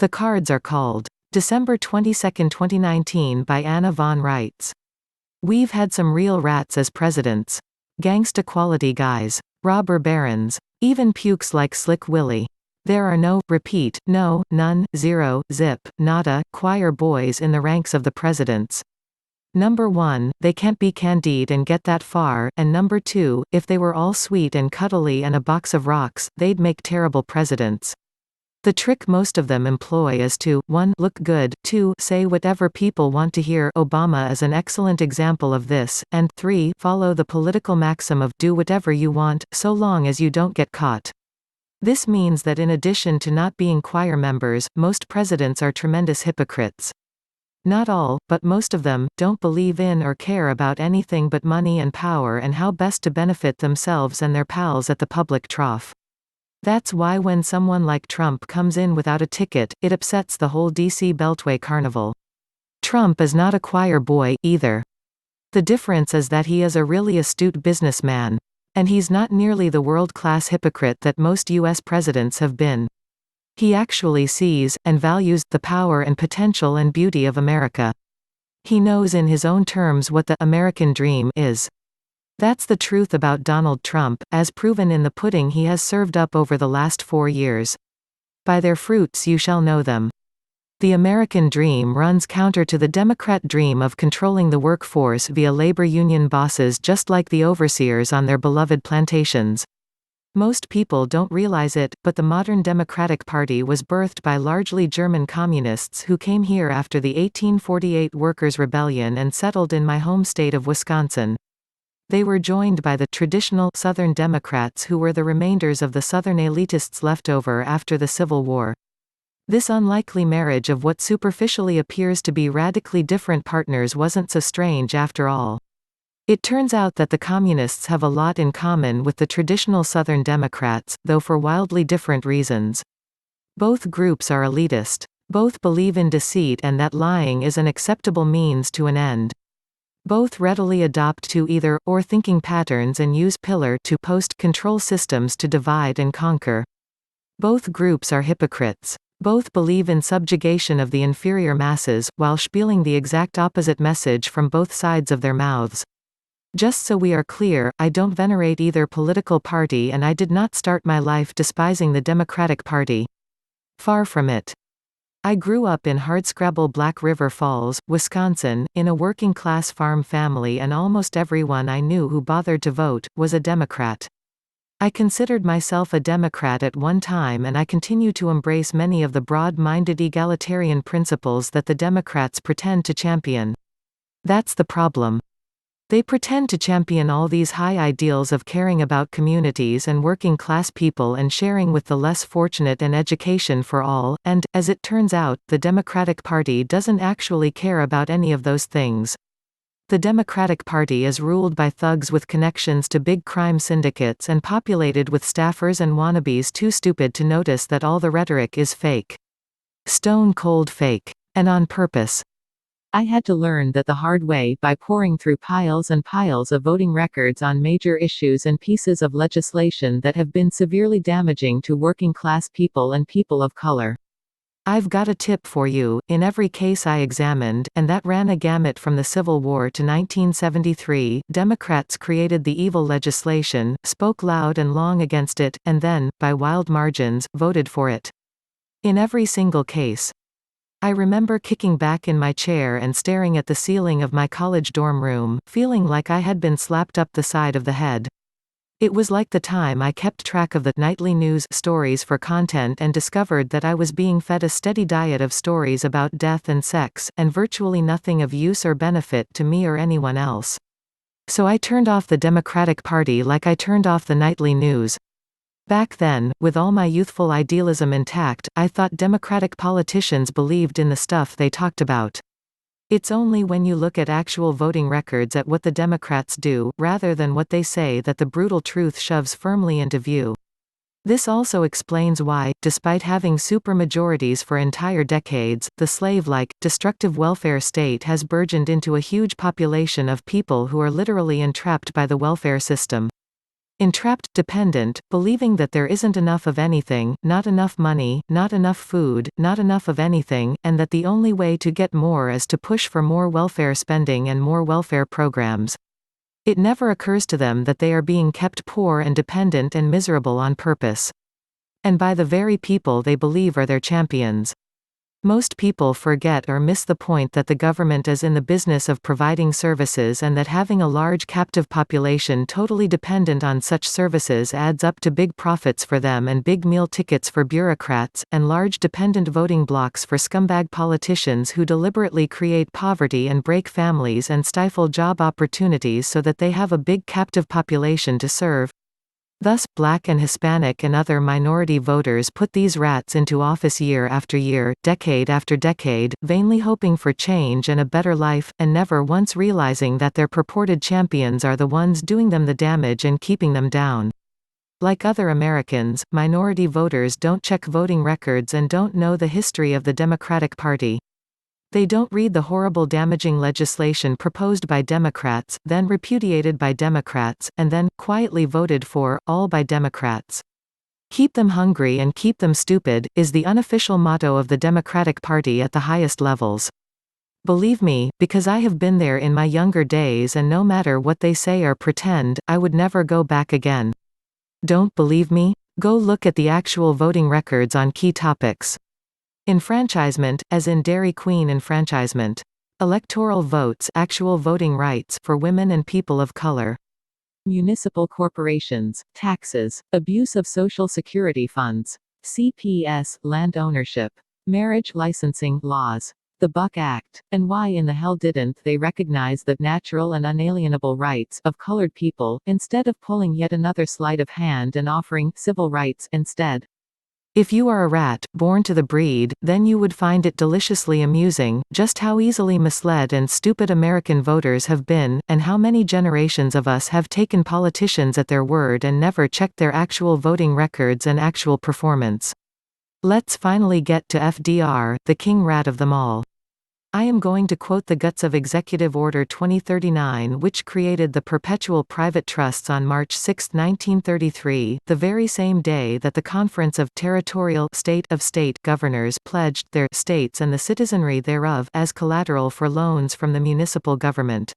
The cards are called. December 22, 2019 by Anna von Reitz. We've had some real rats as presidents. Gangsta quality guys. Robber barons. Even pukes like Slick Willie. There are no, repeat, no, none, zero, zip, nada, choir boys in the ranks of the presidents. Number 1, they can't be Candide and get that far, and number 2, if they were all sweet and cuddly and a box of rocks, they'd make terrible presidents. The trick most of them employ is to 1. Look good, 2. Say whatever people want to hear. Obama is an excellent example of this, and 3. Follow the political maxim of do whatever you want, so long as you don't get caught. This means that in addition to not being choir members, most presidents are tremendous hypocrites. Not all, but most of them, don't believe in or care about anything but money and power and how best to benefit themselves and their pals at the public trough. That's why when someone like Trump comes in without a ticket, it upsets the whole DC Beltway carnival. Trump is not a choir boy, either. The difference is that he is a really astute businessman. And he's not nearly the world-class hypocrite that most U.S. presidents have been. He actually sees, and values, the power and potential and beauty of America. He knows in his own terms what the American dream is. That's the truth about Donald Trump, as proven in the pudding he has served up over the last 4 years. By their fruits you shall know them. The American dream runs counter to the Democrat dream of controlling the workforce via labor union bosses just like the overseers on their beloved plantations. Most people don't realize it, but the modern Democratic Party was birthed by largely German communists who came here after the 1848 Workers' Rebellion and settled in my home state of Wisconsin. They were joined by the traditional Southern Democrats who were the remainders of the Southern elitists left over after the Civil War. This unlikely marriage of what superficially appears to be radically different partners wasn't so strange after all. It turns out that the communists have a lot in common with the traditional Southern Democrats, though for wildly different reasons. Both groups are elitist. Both believe in deceit and that lying is an acceptable means to an end. Both readily adopt to either, or thinking patterns and use pillar to post control systems to divide and conquer. Both groups are hypocrites. Both believe in subjugation of the inferior masses, while spieling the exact opposite message from both sides of their mouths. Just so we are clear, I don't venerate either political party and I did not start my life despising the Democratic Party. Far from it. I grew up in hardscrabble Black River Falls, Wisconsin, in a working-class farm family and almost everyone I knew who bothered to vote, was a Democrat. I considered myself a Democrat at one time and I continue to embrace many of the broad-minded egalitarian principles that the Democrats pretend to champion. That's the problem. They pretend to champion all these high ideals of caring about communities and working-class people and sharing with the less fortunate and education for all, and, as it turns out, the Democratic Party doesn't actually care about any of those things. The Democratic Party is ruled by thugs with connections to big crime syndicates and populated with staffers and wannabes too stupid to notice that all the rhetoric is fake. Stone cold fake. And on purpose. I had to learn that the hard way by poring through piles and piles of voting records on major issues and pieces of legislation that have been severely damaging to working-class people and people of color. I've got a tip for you. In every case I examined, and that ran a gamut from the Civil War to 1973, Democrats created the evil legislation, spoke loud and long against it, and then, by wild margins, voted for it. In every single case. I remember kicking back in my chair and staring at the ceiling of my college dorm room, feeling like I had been slapped up the side of the head. It was like the time I kept track of the nightly news stories for content and discovered that I was being fed a steady diet of stories about death and sex, and virtually nothing of use or benefit to me or anyone else. So I turned off the Democratic Party like I turned off the nightly news. Back then, with all my youthful idealism intact, I thought Democratic politicians believed in the stuff they talked about. It's only when you look at actual voting records at what the Democrats do, rather than what they say, that the brutal truth shoves firmly into view. This also explains why, despite having supermajorities for entire decades, the slave-like, destructive welfare state has burgeoned into a huge population of people who are literally entrapped by the welfare system. Entrapped, dependent, believing that there isn't enough of anything, not enough money, not enough food, not enough of anything, and that the only way to get more is to push for more welfare spending and more welfare programs. It never occurs to them that they are being kept poor and dependent and miserable on purpose. And by the very people they believe are their champions. Most people forget or miss the point that the government is in the business of providing services and that having a large captive population totally dependent on such services adds up to big profits for them and big meal tickets for bureaucrats, and large dependent voting blocks for scumbag politicians who deliberately create poverty and break families and stifle job opportunities so that they have a big captive population to serve. Thus, Black and Hispanic and other minority voters put these rats into office year after year, decade after decade, vainly hoping for change and a better life, and never once realizing that their purported champions are the ones doing them the damage and keeping them down. Like other Americans, minority voters don't check voting records and don't know the history of the Democratic Party. They don't read the horrible damaging legislation proposed by Democrats, then repudiated by Democrats, and then, quietly voted for, all by Democrats. Keep them hungry and keep them stupid, is the unofficial motto of the Democratic Party at the highest levels. Believe me, because I have been there in my younger days, and no matter what they say or pretend, I would never go back again. Don't believe me? Go look at the actual voting records on key topics. Enfranchisement, as in Dairy Queen enfranchisement. Electoral votes, actual voting rights for women and people of color. Municipal corporations, taxes, abuse of Social Security funds. CPS, land ownership. Marriage licensing laws. The Buck Act. And why in the hell didn't they recognize the natural and unalienable rights of colored people, instead of pulling yet another sleight of hand and offering civil rights instead? If you are a rat, born to the breed, then you would find it deliciously amusing, just how easily misled and stupid American voters have been, and how many generations of us have taken politicians at their word and never checked their actual voting records and actual performance. Let's finally get to FDR, the king rat of them all. I am going to quote the guts of Executive Order 2039, which created the perpetual private trusts on March 6, 1933, the very same day that the Conference of Territorial State Governors pledged their states and the citizenry thereof as collateral for loans from the municipal government.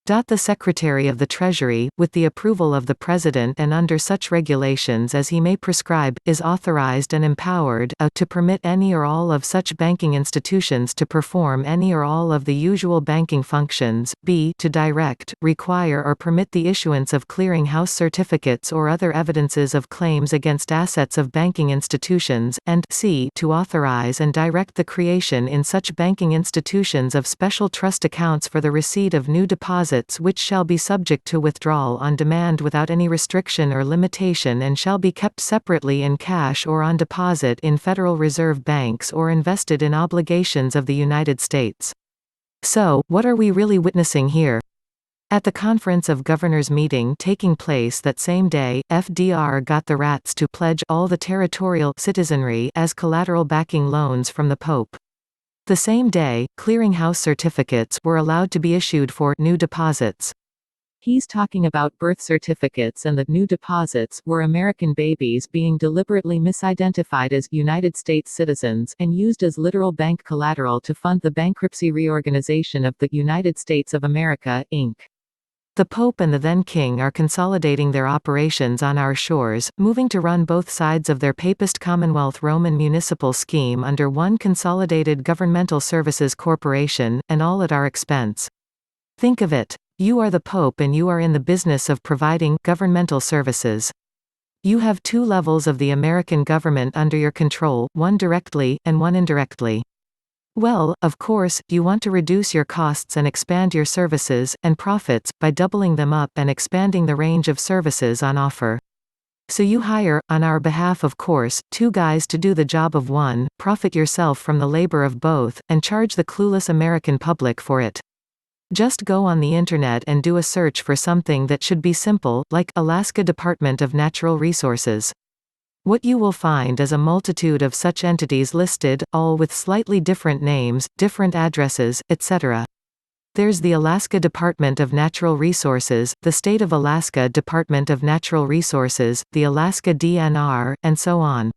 The Secretary of the Treasury, with the approval of the President and under such regulations as he may prescribe, is authorized and empowered a. to permit any or all of such banking institutions to perform any or all of the usual banking functions, b. to direct, require or permit the issuance of clearing-house certificates or other evidences of claims against assets of banking institutions, and c. to authorize and direct the creation in such banking institutions of special trust accounts for the receipt of new deposits which shall be subject to withdrawal on demand without any restriction or limitation and shall be kept separately in cash or on deposit in Federal Reserve banks or invested in obligations of the United States. So, what are we really witnessing here? At the Conference of Governors meeting taking place that same day, FDR got the rats to pledge all the territorial citizenry as collateral backing loans from the Pope. The same day, clearinghouse certificates were allowed to be issued for new deposits. He's talking about birth certificates, and the new deposits were American babies being deliberately misidentified as United States citizens and used as literal bank collateral to fund the bankruptcy reorganization of the United States of America, Inc. The Pope and the then King are consolidating their operations on our shores, moving to run both sides of their Papist Commonwealth Roman municipal scheme under one consolidated governmental services corporation, and all at our expense. Think of it. You are the Pope and you are in the business of providing governmental services. You have two levels of the American government under your control, one directly, and one indirectly. Well, of course, you want to reduce your costs and expand your services, and profits, by doubling them up and expanding the range of services on offer. So you hire, on our behalf of course, two guys to do the job of one, profit yourself from the labor of both, and charge the clueless American public for it. Just go on the internet and do a search for something that should be simple, like Alaska Department of Natural Resources. What you will find is a multitude of such entities listed, all with slightly different names, different addresses, etc. There's the Alaska Department of Natural Resources, the State of Alaska Department of Natural Resources, the Alaska DNR, and so on.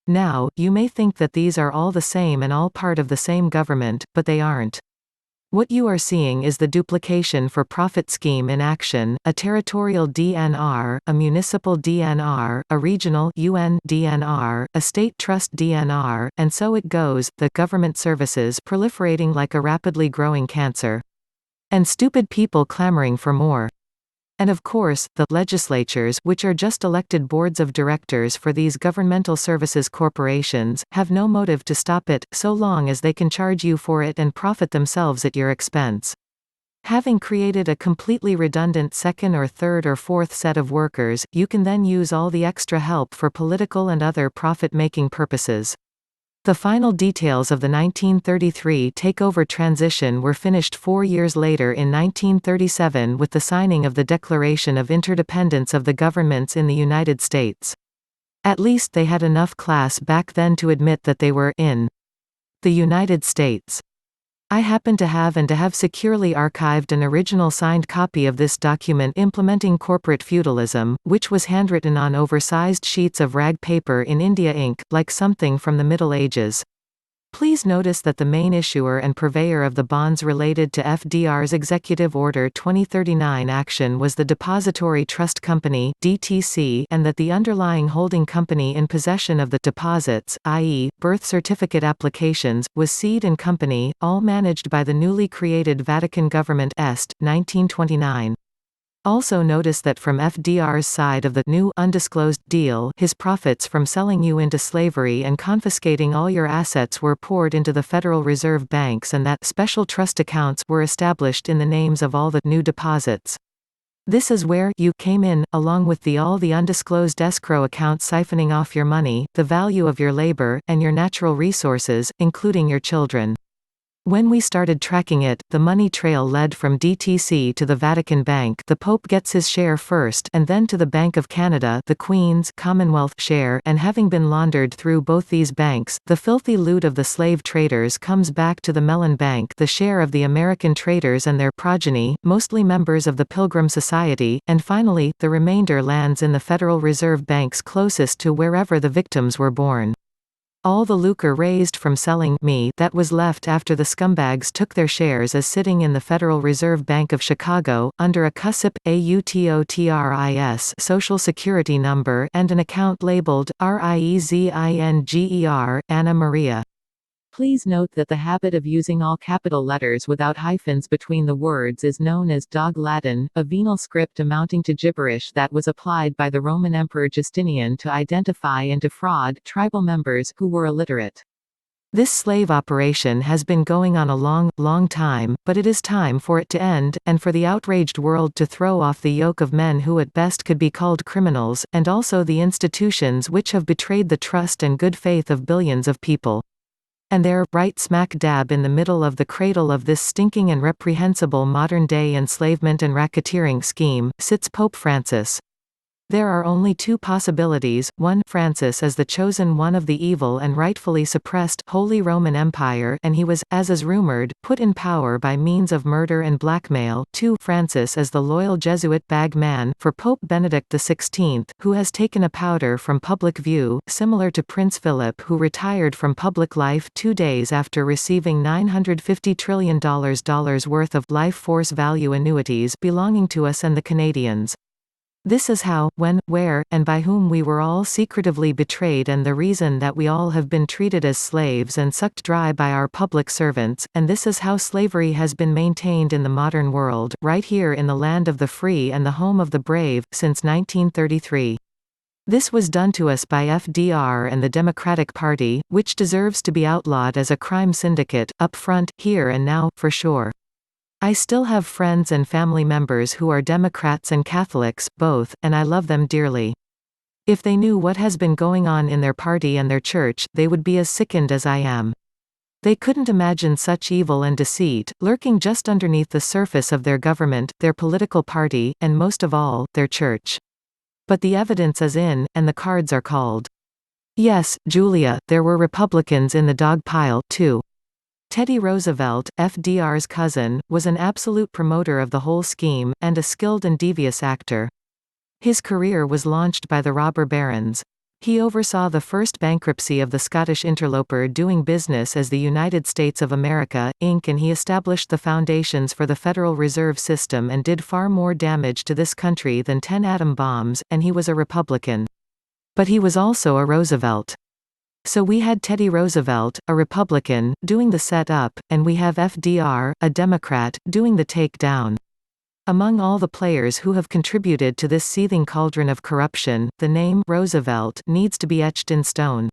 Now, you may think that these are all the same and all part of the same government, but they aren't. What you are seeing is the duplication for profit scheme in action: a territorial DNR, a municipal DNR, a regional UN DNR, a state trust DNR, and so it goes, the government services proliferating like a rapidly growing cancer. And stupid people clamoring for more. And of course, the legislatures, which are just elected boards of directors for these governmental services corporations, have no motive to stop it, so long as they can charge you for it and profit themselves at your expense. Having created a completely redundant second or third or fourth set of workers, you can then use all the extra help for political and other profit-making purposes. The final details of the 1933 takeover transition were finished 4 years later in 1937 with the signing of the Declaration of Interdependence of the Governments in the United States. At least they had enough class back then to admit that they were in the United States. I happen to have securely archived an original signed copy of this document implementing corporate feudalism, which was handwritten on oversized sheets of rag paper in India ink, like something from the Middle Ages. Please notice that the main issuer and purveyor of the bonds related to FDR's Executive Order 2039 action was the Depository Trust Company (DTC), and that the underlying holding company in possession of the deposits, i.e., birth certificate applications, was Seed and Company, all managed by the newly created Vatican Government Est. 1929. Also notice that from FDR's side of the new undisclosed deal, his profits from selling you into slavery and confiscating all your assets were poured into the Federal Reserve banks, and that special trust accounts were established in the names of all the new deposits. This is where you came in, along with all the undisclosed escrow accounts siphoning off your money, the value of your labor, and your natural resources, including your children. When we started tracking it, the money trail led from DTC to the Vatican Bank. The Pope gets his share first, and then to the Bank of Canada, the Queen's Commonwealth share, and having been laundered through both these banks, the filthy loot of the slave traders comes back to the Mellon Bank, the share of the American traders and their progeny, mostly members of the Pilgrim Society, and finally, the remainder lands in the Federal Reserve banks closest to wherever the victims were born. All the lucre raised from selling me that was left after the scumbags took their shares is sitting in the Federal Reserve Bank of Chicago, under a CUSIP, AUTOTRIS Social Security number and an account labeled, RIEZINGER, Anna Maria. Please note that the habit of using all capital letters without hyphens between the words is known as Dog Latin, a venal script amounting to gibberish that was applied by the Roman Emperor Justinian to identify and defraud tribal members who were illiterate. This slave operation has been going on a long, long time, but it is time for it to end, and for the outraged world to throw off the yoke of men who at best could be called criminals, and also the institutions which have betrayed the trust and good faith of billions of people. And there, right smack dab in the middle of the cradle of this stinking and reprehensible modern-day enslavement and racketeering scheme, sits Pope Francis. There are only two possibilities: one, Francis is the chosen one of the evil and rightfully suppressed Holy Roman Empire, and he was, as is rumored, put in power by means of murder and blackmail; two, Francis is the loyal Jesuit bag man for Pope Benedict XVI, who has taken a powder from public view, similar to Prince Philip, who retired from public life 2 days after receiving $950 trillion worth of life force value annuities belonging to us and the Canadians. This is how, when, where, and by whom we were all secretively betrayed, and the reason that we all have been treated as slaves and sucked dry by our public servants, and this is how slavery has been maintained in the modern world, right here in the land of the free and the home of the brave, since 1933. This was done to us by FDR and the Democratic Party, which deserves to be outlawed as a crime syndicate, up front, here and now, for sure. I still have friends and family members who are Democrats and Catholics, both, and I love them dearly. If they knew what has been going on in their party and their church, they would be as sickened as I am. They couldn't imagine such evil and deceit, lurking just underneath the surface of their government, their political party, and most of all, their church. But the evidence is in, and the cards are called. Yes, Julia, there were Republicans in the dog pile, too. Teddy Roosevelt, FDR's cousin, was an absolute promoter of the whole scheme, and a skilled and devious actor. His career was launched by the robber barons. He oversaw the first bankruptcy of the Scottish interloper doing business as the United States of America, Inc., and he established the foundations for the Federal Reserve System and did far more damage to this country than 10 atom bombs, and he was a Republican. But he was also a Roosevelt. So we had Teddy Roosevelt, a Republican, doing the set-up, and we have FDR, a Democrat, doing the take-down. Among all the players who have contributed to this seething cauldron of corruption, the name Roosevelt needs to be etched in stone.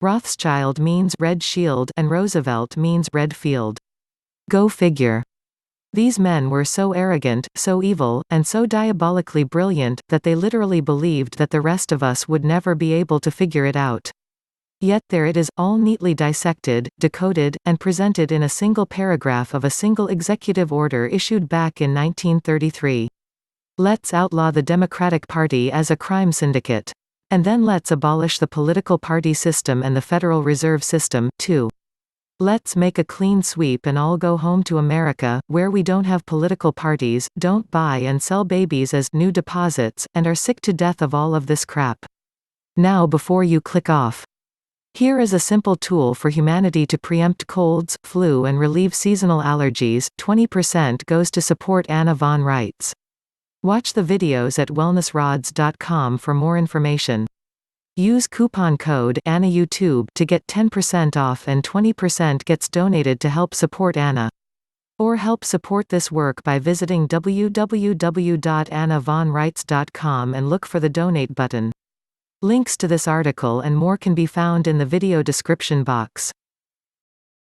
Rothschild means red shield and Roosevelt means red field. Go figure. These men were so arrogant, so evil, and so diabolically brilliant, that they literally believed that the rest of us would never be able to figure it out. Yet there it is, all neatly dissected, decoded, and presented in a single paragraph of a single executive order issued back in 1933. Let's outlaw the Democratic Party as a crime syndicate. And then let's abolish the political party system and the Federal Reserve System, too. Let's make a clean sweep and all go home to America, where we don't have political parties, don't buy and sell babies as new deposits, and are sick to death of all of this crap. Now before you click off. Here is a simple tool for humanity to preempt colds, flu and relieve seasonal allergies. 20% goes to support Anna von Reitz. Watch the videos at wellnessrods.com for more information. Use coupon code ANNAYouTube to get 10% off and 20% gets donated to help support Anna. Or help support this work by visiting www.annavonreitz.com and look for the donate button. Links to this article and more can be found in the video description box.